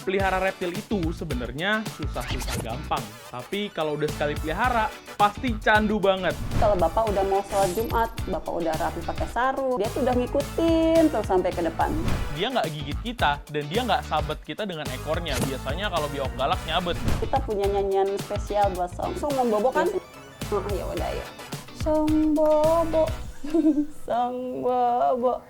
pelihara reptil itu sebenarnya susah-susah gampang. Tapi kalau udah sekali pelihara, pasti candu banget. Kalau Bapak udah mau sholat Jumat, Bapak udah rapi pakai sarung, dia tuh udah ngikutin terus sampai ke depan. Dia nggak gigit kita, dan dia nggak sabet kita dengan ekornya. Biasanya kalau biawak galak nyabet. Kita punya nyanyian spesial buat Song. Song mau bobo kan? Oh ya udah ya. Song bobo, Song bobo.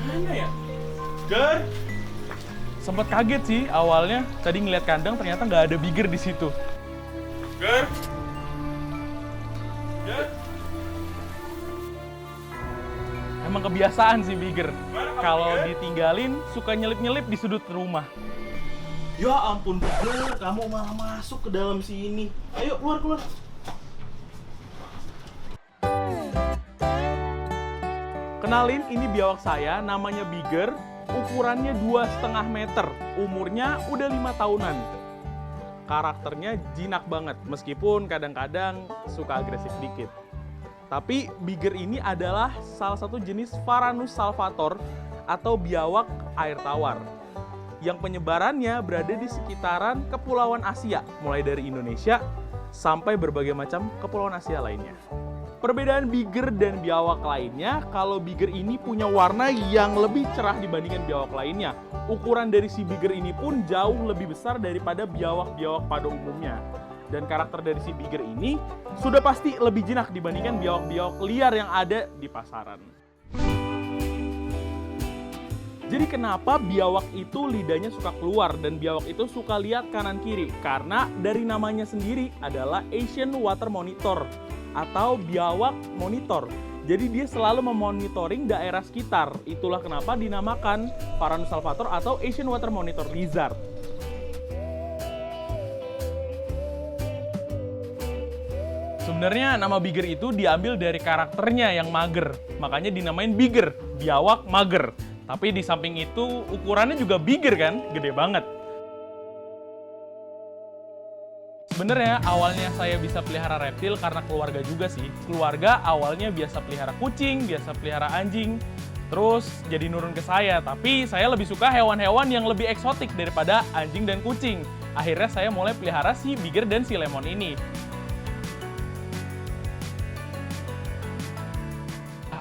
Mana ya? Ger! Sempet kaget sih awalnya. Tadi ngeliat kandang ternyata nggak ada Bigger di situ. Ger! Ger! Emang kebiasaan sih Bigger. Kalau ditinggalin suka nyelip-nyelip di sudut rumah. Ya ampun, Bigger, kamu malah masuk ke dalam sini. Ayo, keluar. Kenalin, ini biawak saya, namanya Bigger. Ukurannya 2,5 meter. Umurnya udah 5 tahunan. Karakternya jinak banget, meskipun kadang-kadang suka agresif dikit. Tapi Bigger ini adalah salah satu jenis Varanus salvator atau biawak air tawar yang penyebarannya berada di sekitaran kepulauan Asia, mulai dari Indonesia sampai berbagai macam kepulauan Asia lainnya. Perbedaan Bigger dan biawak lainnya, kalau Bigger ini punya warna yang lebih cerah dibandingkan biawak lainnya. Ukuran dari si Bigger ini pun jauh lebih besar daripada biawak-biawak pada umumnya. Dan karakter dari si Bigger ini sudah pasti lebih jinak dibandingkan biawak-biawak liar yang ada di pasaran. Jadi kenapa biawak itu lidahnya suka keluar dan biawak itu suka lihat kanan kiri? Karena dari namanya sendiri adalah Asian Water Monitor atau biawak monitor. Jadi dia selalu memonitoring daerah sekitar. Itulah kenapa dinamakan Varanus salvator atau Asian Water Monitor Lizard. Sebenarnya nama Bigger itu diambil dari karakternya yang mager. Makanya dinamain Bigger, biawak mager. Tapi di samping itu ukurannya juga bigger kan, gede banget. Sebenarnya awalnya saya bisa pelihara reptil karena keluarga juga sih. Keluarga awalnya biasa pelihara kucing, biasa pelihara anjing, terus jadi nurun ke saya. Tapi saya lebih suka hewan-hewan yang lebih eksotik daripada anjing dan kucing. Akhirnya saya mulai pelihara si Bigger dan si Lemon ini.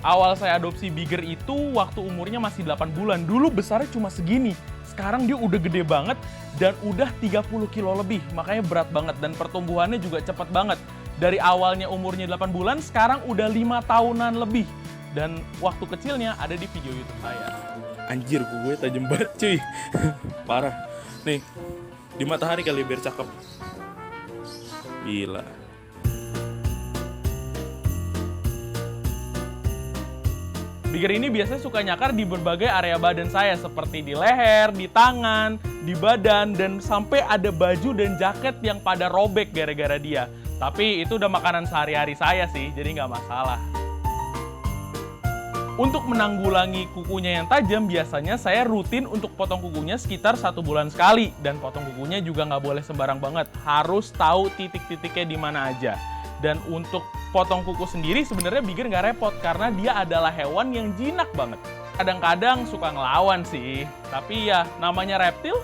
Awal saya adopsi Bigger itu waktu umurnya masih 8 bulan. Dulu besarnya cuma segini. Sekarang dia udah gede banget dan udah 30 kilo lebih. Makanya berat banget dan pertumbuhannya juga cepet banget. Dari awalnya umurnya 8 bulan, sekarang udah 5 tahunan lebih. Dan waktu kecilnya ada di video YouTube saya. Anjir, gue tajam banget cuy. Parah. Nih, di matahari kali biar cakep. Gila. Bigger ini biasanya suka nyakar di berbagai area badan saya, seperti di leher, di tangan, di badan, dan sampai ada baju dan jaket yang pada robek gara-gara dia. Tapi itu udah makanan sehari-hari saya sih, jadi nggak masalah. Untuk menanggulangi kukunya yang tajam, biasanya saya rutin untuk potong kukunya sekitar 1 bulan sekali. Dan potong kukunya juga nggak boleh sembarang banget, harus tahu titik-titiknya di mana aja. Dan untuk potong kuku sendiri sebenarnya Bigger nggak repot karena dia adalah hewan yang jinak banget. Kadang-kadang suka ngelawan sih, tapi ya namanya reptil.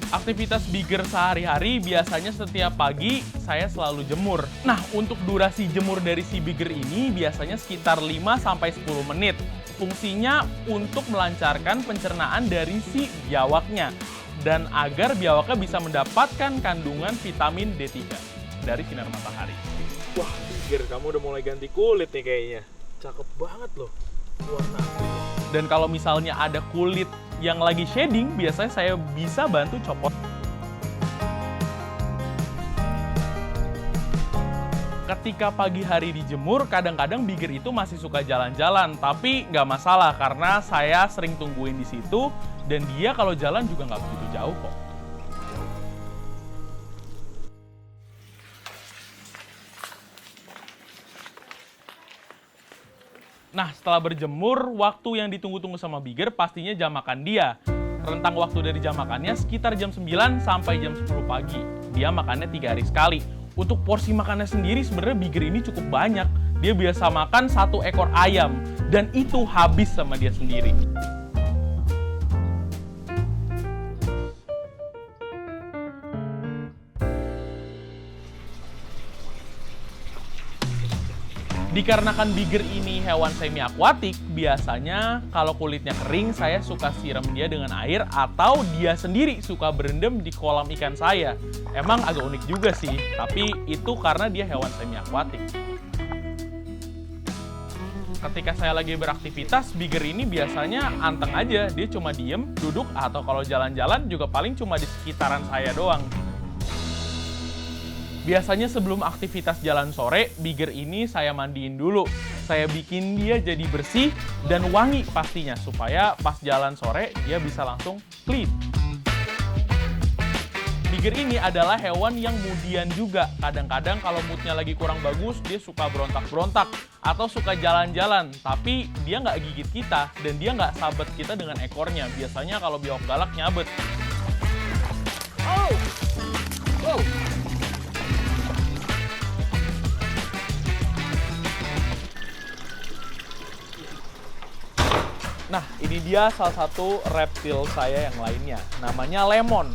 Aktivitas Bigger sehari-hari biasanya setiap pagi saya selalu jemur. Nah, untuk durasi jemur dari si Bigger ini biasanya sekitar 5-10 menit. Fungsinya untuk melancarkan pencernaan dari si biawaknya dan agar biawaknya bisa mendapatkan kandungan vitamin D3 dari sinar matahari. Wah, Bigger, kamu udah mulai ganti kulit nih kayaknya. Cakep banget loh warna aslinya. Dan kalau misalnya ada kulit yang lagi shading, biasanya saya bisa bantu copot. Ketika pagi hari dijemur, kadang-kadang bigger itu masih suka jalan-jalan, tapi nggak masalah karena saya sering tungguin di situ dan dia kalau jalan juga nggak begitu jauh kok. Nah, setelah berjemur, waktu yang ditunggu-tunggu sama bigger pastinya jam makan dia. Rentang waktu dari jam makannya sekitar jam 9 sampai jam 10 pagi. Dia makannya 3 hari sekali. Untuk porsi makannya sendiri sebenarnya bigger ini cukup banyak. Dia biasa makan 1 ekor ayam dan itu habis sama dia sendiri. Dikarenakan bigger ini hewan semi akuatik, biasanya kalau kulitnya kering saya suka siram dia dengan air atau dia sendiri suka berendam di kolam ikan saya. Emang agak unik juga sih, tapi itu karena dia hewan semi akuatik. Ketika saya lagi beraktivitas, bigger ini biasanya anteng aja, dia cuma diem, duduk, atau kalau jalan-jalan juga paling cuma di sekitaran saya doang. Biasanya sebelum aktivitas jalan sore, bigger ini saya mandiin dulu. Saya bikin dia jadi bersih dan wangi pastinya, supaya pas jalan sore dia bisa langsung clean. Bigger ini adalah hewan yang mudian juga. Kadang-kadang kalau moodnya lagi kurang bagus, dia suka berontak-berontak atau suka jalan-jalan. Tapi dia nggak gigit kita dan dia nggak sabet kita dengan ekornya. Biasanya kalau biawak galak nyabet. Oh! Oh! Nah, ini dia salah satu reptil saya yang lainnya. Namanya lemon.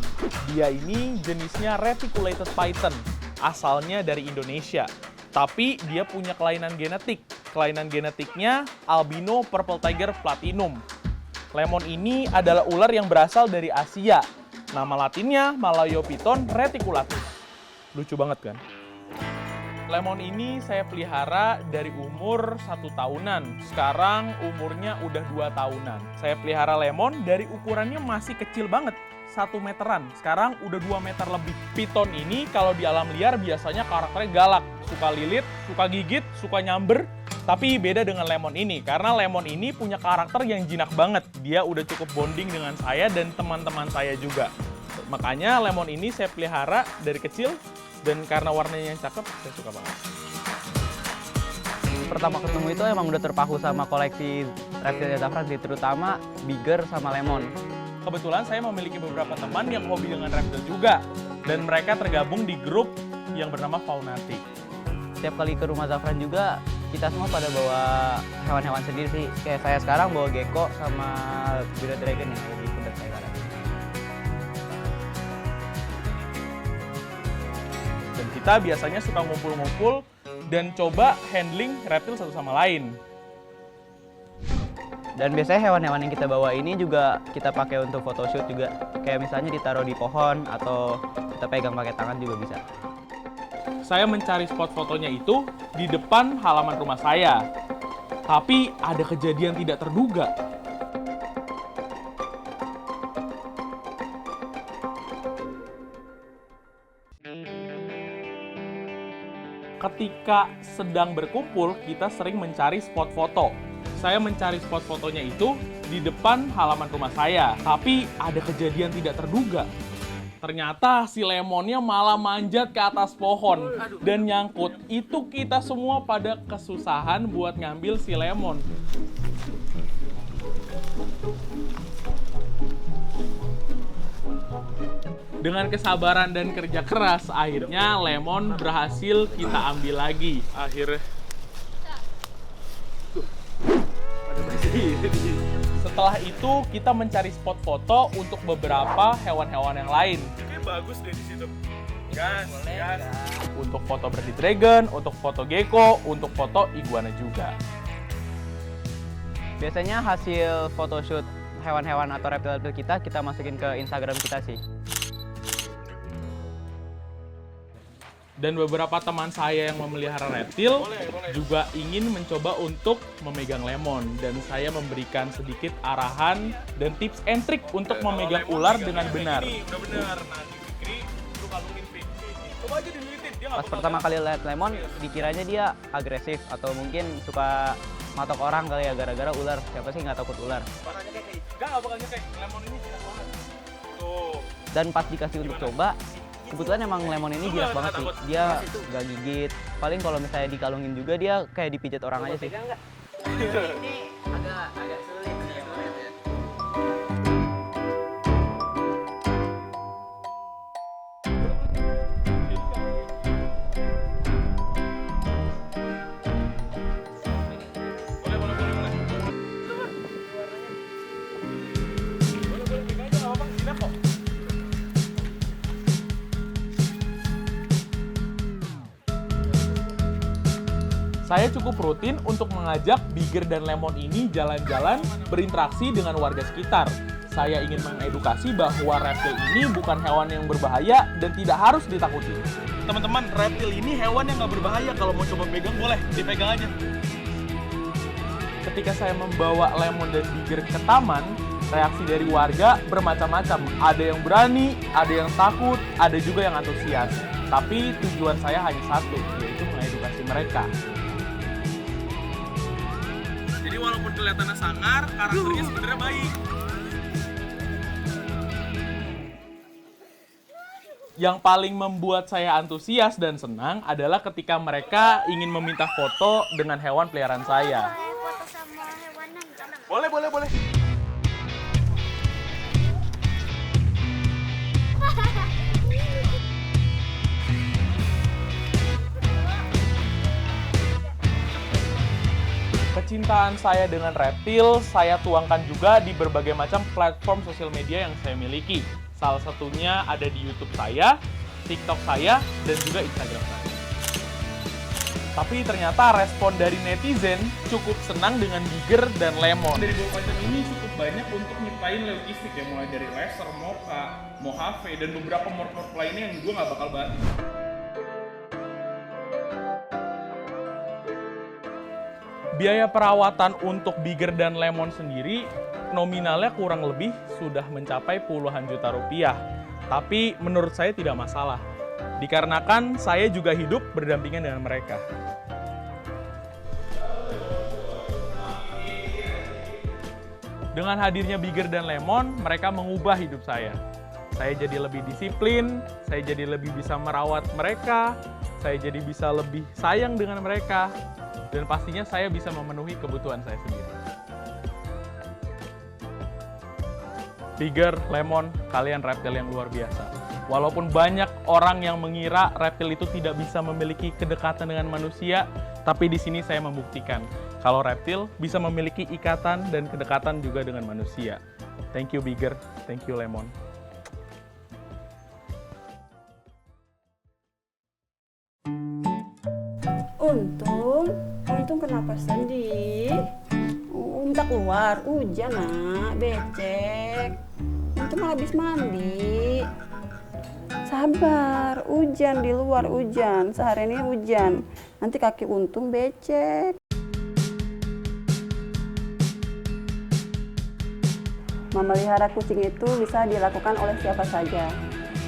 Dia ini jenisnya reticulated python. Asalnya dari Indonesia. Tapi dia punya kelainan genetik. Kelainan genetiknya albino purple tiger platinum. Lemon ini adalah ular yang berasal dari Asia. Nama latinnya Malayophyton reticulatus. Lucu banget kan? Lemon ini saya pelihara dari umur 1 tahunan. Sekarang umurnya udah 2 tahunan. Saya pelihara lemon dari ukurannya masih kecil banget. 1 meteran. Sekarang udah 2 meter lebih. Piton ini kalau di alam liar biasanya karakternya galak. Suka lilit, suka gigit, suka nyamber. Tapi beda dengan lemon ini. Karena lemon ini punya karakter yang jinak banget. Dia udah cukup bonding dengan saya dan teman-teman saya juga. Makanya lemon ini saya pelihara dari kecil. Dan karena warnanya yang cakep, saya suka banget. Pertama ketemu itu emang udah terpaku sama koleksi reptil Zafran sih, terutama bigger sama lemon. Kebetulan saya memiliki beberapa teman yang hobi dengan reptil juga. Dan mereka tergabung di grup yang bernama Faunatic. Setiap kali ke rumah Zafran juga, kita semua pada bawa hewan-hewan sendiri sih. Kayak saya sekarang bawa gecko sama bearded dragon yang ada di pundak saya sekarang. Dan kita biasanya suka ngumpul-ngumpul dan coba handling reptil satu sama lain. Dan biasanya hewan-hewan yang kita bawa ini juga kita pakai untuk photoshoot juga. Kayak misalnya ditaruh di pohon atau kita pegang pakai tangan juga bisa. Saya mencari spot fotonya itu di depan halaman rumah saya. Tapi ada kejadian tidak terduga. Ketika sedang berkumpul, kita sering mencari spot foto. Saya mencari spot fotonya itu di depan halaman rumah saya. Tapi ada kejadian tidak terduga. Ternyata si lemonnya malah manjat ke atas pohon dan nyangkut. Itu kita semua pada kesusahan buat ngambil si lemon. Dengan kesabaran dan kerja keras, akhirnya lemon berhasil kita ambil lagi. Akhirnya. Setelah itu kita mencari spot foto untuk beberapa hewan-hewan yang lain. Oke, bagus deh di situ. Gas, gas. Untuk foto bearded dragon, untuk foto gecko, untuk foto iguana juga. Biasanya hasil photoshoot hewan-hewan atau reptil-reptil kita masukin ke Instagram kita sih. Dan beberapa teman saya yang memelihara reptil juga ingin mencoba untuk memegang lemon. Dan saya memberikan sedikit arahan dan tips and trick untuk memegang ular dengan benar. Udah benar. Nah, Fikri, lu kalungin Fikri. Coba aja dililitin, dia nggak Pas pertama kali lihat lemon, dikiranya dia agresif atau mungkin suka matok orang kali ya, gara-gara ular. Siapa sih nggak takut ular? Warnanya kayak nggak bakal nyekek. Lemon ini jinak banget. Tuh. Dan pas dikasih untuk coba, kebetulan emang lemon ini jinak banget sih. Dia nggak gigit. Paling kalau misalnya dikalungin juga dia kayak dipijat orang aja sih. Ini agak sulit nih. Saya cukup rutin untuk mengajak Bigger dan Lemon ini jalan-jalan berinteraksi dengan warga sekitar. Saya ingin mengedukasi bahwa reptil ini bukan hewan yang berbahaya dan tidak harus ditakuti. Teman-teman, reptil ini hewan yang nggak berbahaya. Kalau mau coba pegang boleh, dipegang aja. Ketika saya membawa Lemon dan Bigger ke taman, reaksi dari warga bermacam-macam. Ada yang berani, ada yang takut, ada juga yang antusias. Tapi tujuan saya hanya satu, yaitu mengedukasi mereka. Jadi walaupun kelihatannya sangar, karakternya sebenarnya baik. Yang paling membuat saya antusias dan senang adalah ketika mereka ingin meminta foto dengan hewan peliharaan saya. Foto sama hewanan. Boleh. Kecintaan saya dengan reptil, saya tuangkan juga di berbagai macam platform sosial media yang saya miliki. Salah satunya ada di YouTube saya, TikTok saya, dan juga Instagram saya. Tapi ternyata respon dari netizen cukup senang dengan Bigger dan Lemon. Dari dua macam ini cukup banyak untuk nyiptain logistik ya, mulai dari laser, mocha, mojave, dan beberapa morph lainnya yang gue nggak bakal bahas. Biaya perawatan untuk Bigger dan Lemon sendiri nominalnya kurang lebih sudah mencapai puluhan juta rupiah. Tapi menurut saya tidak masalah, dikarenakan saya juga hidup berdampingan dengan mereka. Dengan hadirnya Bigger dan Lemon, mereka mengubah hidup saya. Saya jadi lebih disiplin, saya jadi lebih bisa merawat mereka, saya jadi bisa lebih sayang dengan mereka, dan pastinya saya bisa memenuhi kebutuhan saya sendiri. Bigger, Lemon, kalian reptil yang luar biasa. Walaupun banyak orang yang mengira reptil itu tidak bisa memiliki kedekatan dengan manusia, tapi di sini saya membuktikan kalau reptil bisa memiliki ikatan dan kedekatan juga dengan manusia. Thank you Bigger, thank you Lemon. Untung kenapa sedih? Minta keluar, hujan nak, becek. Untung malah habis mandi. Sabar, hujan di luar, hujan. Sehari ini hujan. Nanti kaki Untung becek. Memelihara kucing itu bisa dilakukan oleh siapa saja.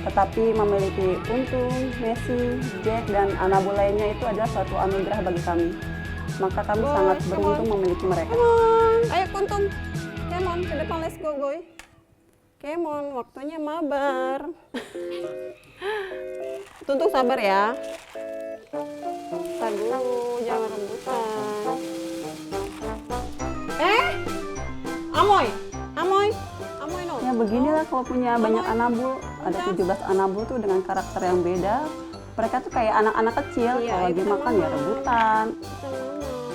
Tetapi memiliki Untung, Messi, Jack, dan Anabu lainnya itu adalah suatu anugerah bagi kami. Maka kami sangat beruntung memiliki mereka. Ayo Untung, Kemon, ke depan, let's go, boy. Kemon, waktunya mabar. Untung sabar ya. Ntar dulu, jangan rebutan. Amoy no. Ya beginilah kalau punya banyak anabul. Ada 17 anabul tuh dengan karakter yang beda. Mereka tuh kayak anak-anak kecil. Kalau lagi makan ya rebutan.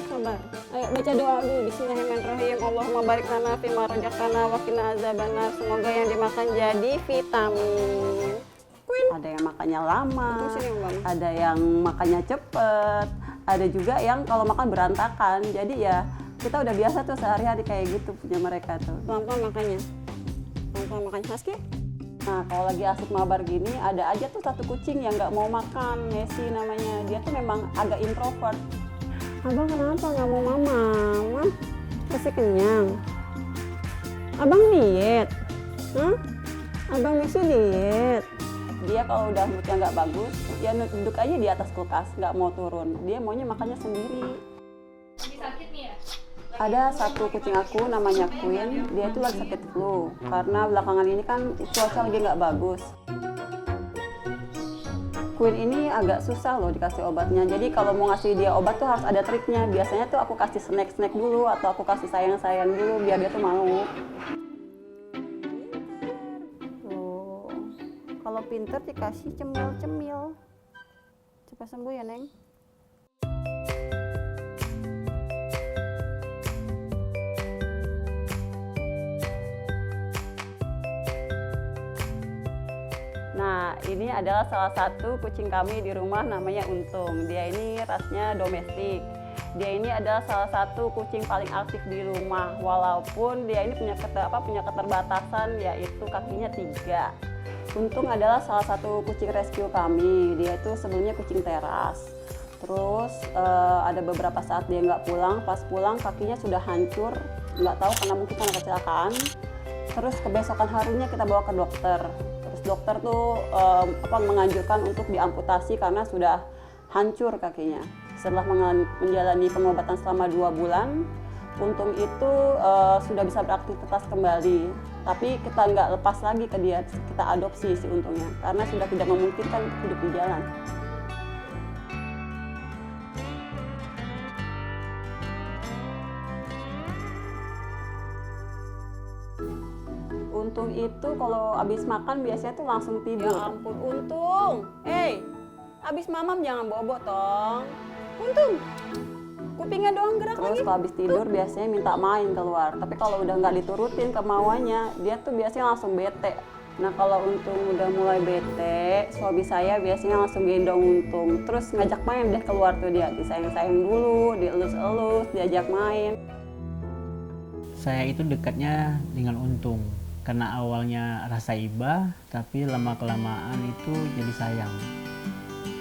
Sabar. Ayo baca doa dulu. Bismillahirrahmanirrahim. Allahumma barik lana fima razaqtana wa qina azabannar. Semoga yang dimakan jadi vitamin. Ada yang makannya lama, ada yang makannya cepet, ada juga yang kalau makan berantakan. Jadi ya kita udah biasa tuh sehari-hari kayak gitu punya mereka tuh. Pelan-pelan makannya. Pelan-pelan makannya. Husky? Nah, kalau lagi asik mabar gini, ada aja tuh satu kucing yang nggak mau makan, Messi namanya. Dia tuh memang agak introvert. Abang kenapa nggak mau mama? Masih kenyang. Abang diet? Abang Messi diet? Dia kalau udah moodnya nggak bagus, ya duduk aja di atas kulkas, nggak mau turun. Dia maunya makannya sendiri. Ada satu kucing aku namanya Queen, dia itu lagi sakit flu karena belakangan ini kan cuaca lagi nggak bagus. Queen ini agak susah loh dikasih obatnya, jadi kalau mau ngasih dia obat tuh harus ada triknya. Biasanya tuh aku kasih snack dulu atau aku kasih sayang dulu biar dia tuh mau. Tuh, kalau pinter dikasih cemil. Cepat sembuh ya, Neng. Nah, ini adalah salah satu kucing kami di rumah namanya Untung. Dia ini rasnya domestik. Dia ini adalah salah satu kucing paling aktif di rumah. Walaupun dia ini punya keterbatasan, yaitu kakinya 3. Untung adalah salah satu kucing rescue kami. Dia itu sebelumnya kucing teras. Terus ada beberapa saat dia nggak pulang. Pas pulang kakinya sudah hancur. Nggak tahu karena mungkin karena kecelakaan. Terus kebesokan harinya kita bawa ke dokter. Dokter tuh menganjurkan untuk diamputasi karena sudah hancur kakinya. Setelah menjalani pengobatan selama 2 bulan, Untung itu sudah bisa beraktivitas kembali. Tapi kita nggak lepas lagi ke dia, kita adopsi si Untungnya karena sudah tidak memungkinkan hidup di jalan. Untung itu kalau habis makan biasanya tuh langsung tidur. Ya ampun, Untung. Habis mamam jangan bobo tong. Untung, kupingnya doang gerak. Terus kalau habis tidur biasanya minta main keluar. Tapi kalau udah nggak diturutin kemauannya, dia tuh biasanya langsung bete. Nah kalau Untung udah mulai bete, suami saya biasanya langsung gendong Untung. Terus ngajak main deh keluar tuh dia. Disayang-sayang dulu, dielus-elus, diajak main. Saya itu dekatnya dengan Untung. Karena awalnya rasa iba, tapi lama-kelamaan itu jadi sayang.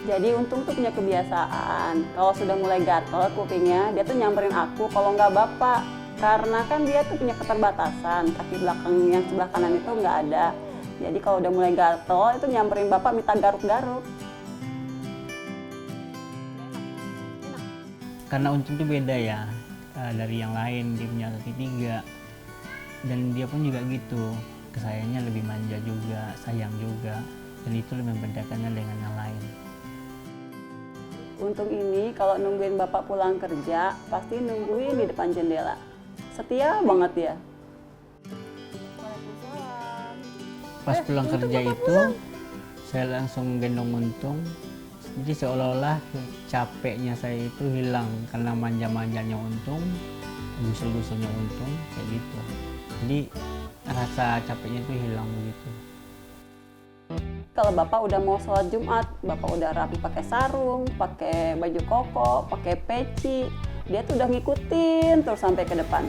Jadi Untung tuh punya kebiasaan, kalau sudah mulai gatel kupingnya, dia tuh nyamperin aku kalau nggak bapak. Karena kan dia tuh punya keterbatasan, kaki belakang yang sebelah kanan itu nggak ada. Jadi kalau udah mulai gatel, itu nyamperin bapak minta garuk-garuk. Karena Untung tuh beda ya, dari yang lain, dia punya kaki 3. Dan dia pun juga gitu, kesayangannya lebih manja juga, sayang juga, dan itu lebih membedakannya dengan yang lain. Untung ini kalau nungguin bapak pulang kerja, pasti nungguin di depan jendela. Setia banget ya. Pas pulang kerja itu, saya langsung gendong Untung, jadi seolah-olah capeknya saya itu hilang karena manja-manjanya Untung, gusul-gusulnya Untung, kayak gitu. Jadi rasa capeknya itu hilang begitu. Kalau bapak udah mau sholat Jumat, bapak udah rapi pakai sarung, pakai baju koko, pakai peci, dia tuh udah ngikutin terus sampai ke depan.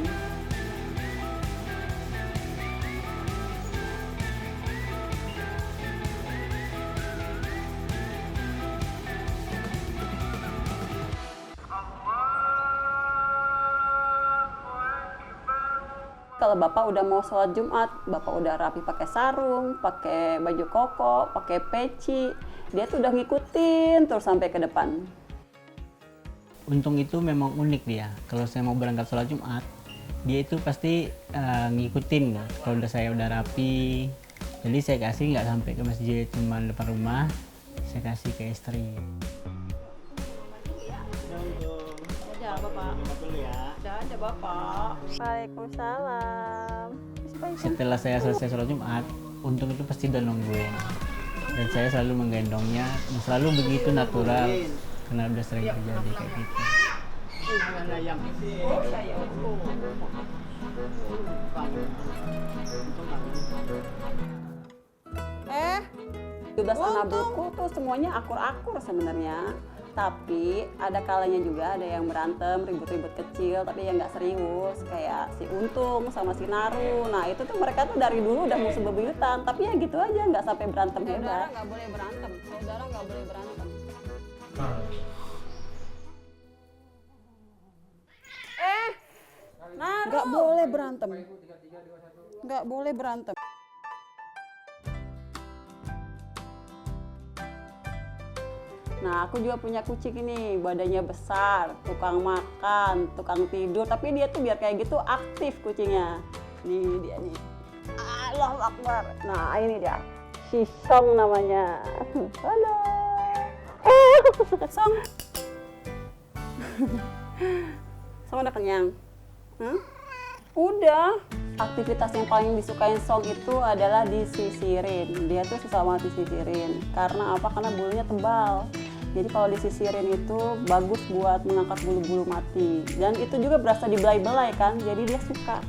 Kalau bapak udah mau sholat Jumat, bapak udah rapi pakai sarung, pakai baju koko, pakai peci, dia tuh udah ngikutin terus sampai ke depan. Untung itu memang unik dia. Kalau saya mau berangkat sholat Jumat, dia itu pasti ngikutin. Kalau saya udah rapi, jadi saya kasih nggak sampai ke masjid, cuma depan rumah, saya kasih ke istri. Dadah bapak. Dadah bapak. Waalaikumsalam. Setelah saya selesai sholat Jumat, Untung itu pasti udah nungguin. Dan saya selalu menggendongnya, selalu begitu natural, karena udah sering terjadi kayak gitu. 17 anak buku tuh semuanya akur-akur sebenarnya. Tapi ada kalanya juga ada yang berantem, ribut-ribut kecil, tapi yang nggak serius. Kayak si Untung sama si Naru. Nah itu tuh mereka tuh dari dulu udah musuh bebuyutan. Tapi ya gitu aja, nggak sampai berantem hebat. Saudara nggak boleh berantem. Saudara nggak boleh berantem. Naru. Nggak boleh berantem. Nggak boleh berantem. Nah, aku juga punya kucing ini, badannya besar, tukang makan, tukang tidur, tapi dia tuh biar kayak gitu aktif kucingnya. Nih dia nih. Allahu Akbar. Nah, ini dia. Si Song namanya. Halo. Song. Song udah kenyang? Udah. Aktivitas yang paling disukain Song itu adalah disisirin. Dia tuh susah banget disisirin. Karena apa? Karena bulunya tebal. Jadi kalau disisirin itu bagus buat mengangkat bulu-bulu mati. Dan itu juga berasa dibelai-belai kan, jadi dia suka.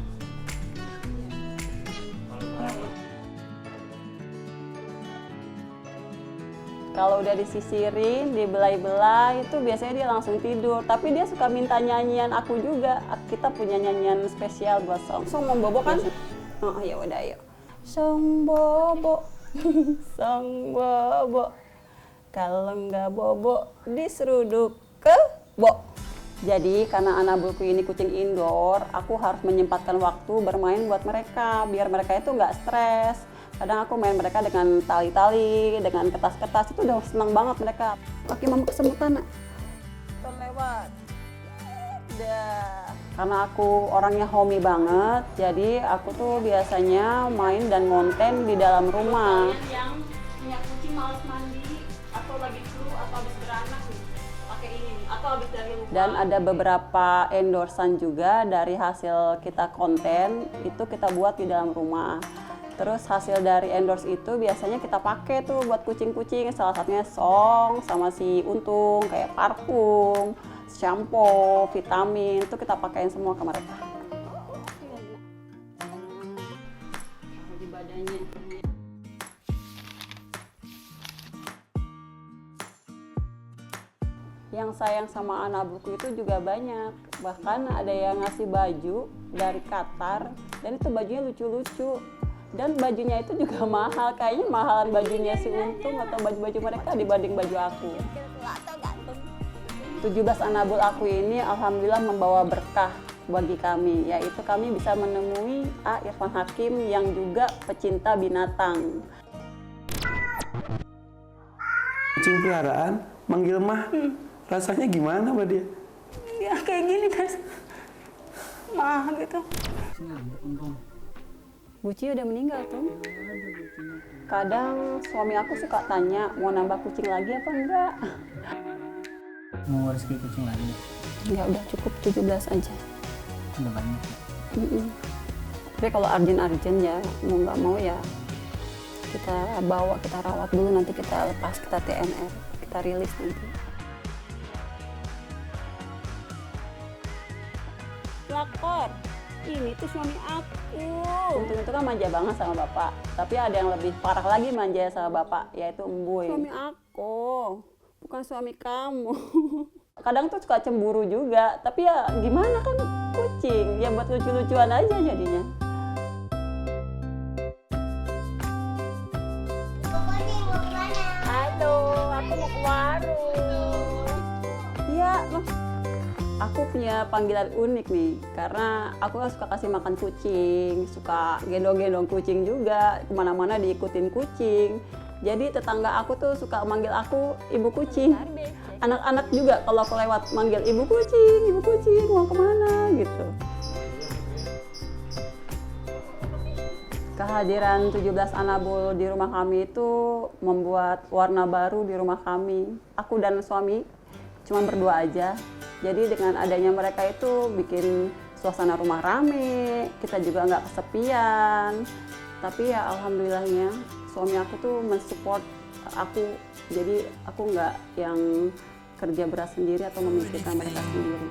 Kalau udah disisirin, dibelai-belai, itu biasanya dia langsung tidur. Tapi dia suka minta nyanyian aku juga. Kita punya nyanyian spesial buat Song. Song mau bobo kan? Oh ya udah ayo. Song bobo, Song bobo. Kalau nggak bobo, diseruduk ke bo. Jadi karena anabulku ini kucing indoor, aku harus menyempatkan waktu bermain buat mereka, biar mereka itu nggak stres. Kadang aku main mereka dengan tali-tali, dengan kertas-kertas, itu udah senang banget mereka. Pakai mama kesemutan, nak. Terlewat. Dah. Karena aku orangnya homey banget, jadi aku tuh biasanya main dan ngonten di dalam rumah. Yang punya kucing malas mandi, atau lagi flu, atau habis beranak nih, pakai ini nih, atau habis dari rumah. Dan ada beberapa endorsan juga dari hasil kita konten, itu kita buat di dalam rumah. Terus hasil dari endorse itu biasanya kita pakai tuh buat kucing-kucing, salah satunya Song sama si Untung, kayak parfum, shampoo, vitamin, itu kita pakein semua ke mereka. Di badannya. Yang sayang sama anabulku itu juga banyak. Bahkan ada yang ngasih baju dari Qatar, dan itu bajunya lucu-lucu. Dan bajunya itu juga mahal, kayaknya mahalan bajunya si Untung atau baju-baju mereka dibanding baju aku. 17 anabul aku ini alhamdulillah membawa berkah bagi kami, yaitu kami bisa menemui A. Irfan Hakim yang juga pecinta binatang. Kucing peliharaan manggil mah, rasanya gimana Mbak dia? Ya kayak gini guys, mah gitu. Buci udah meninggal tuh. Kadang suami aku suka tanya mau nambah kucing lagi apa enggak. Mau rezeki kucing lagi? Ya udah cukup 17 aja. Udah banyak. Tapi kalau Arjen ya mau nggak mau ya kita bawa, kita rawat dulu, nanti kita lepas, kita TNR, kita rilis nanti. Lakor, ini tuh suami aku. Untung itu kan manja banget sama bapak. Tapi ada yang lebih parah lagi manja sama bapak, yaitu Embuy. Suami aku, bukan suami kamu. Kadang tuh suka cemburu juga, tapi ya gimana kan kucing, ya buat lucu-lucuan aja jadinya. Halo, aku mau ke warung. Iya, loh. Aku punya panggilan unik nih, karena aku suka kasih makan kucing, suka gendong-gendong kucing juga, kemana-mana diikutin kucing. Jadi tetangga aku tuh suka manggil aku ibu kucing. Anak-anak juga kalau aku lewat manggil ibu kucing, mau kemana gitu. Kehadiran 17 anabul di rumah kami itu membuat warna baru di rumah kami. Aku dan suami cuma berdua aja. Jadi dengan adanya mereka itu bikin suasana rumah rame, kita juga nggak kesepian. Tapi ya alhamdulillahnya suami aku tuh mensupport aku. Jadi aku nggak yang kerja berat sendiri atau memikirkan mereka sendiri.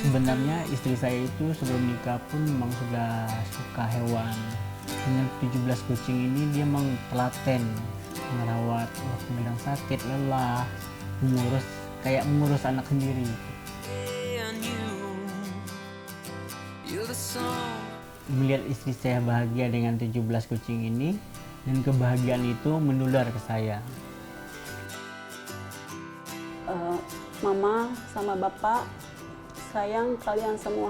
Sebenarnya istri saya itu sebelum nikah pun memang sudah suka hewan. Dengan 17 kucing ini dia memang telaten merawat, waktu bilang sakit, lelah, kayak mengurus anak sendiri. Melihat istri saya bahagia dengan 17 kucing ini, dan kebahagiaan itu menular ke saya. Mama sama Bapak sayang kalian semua.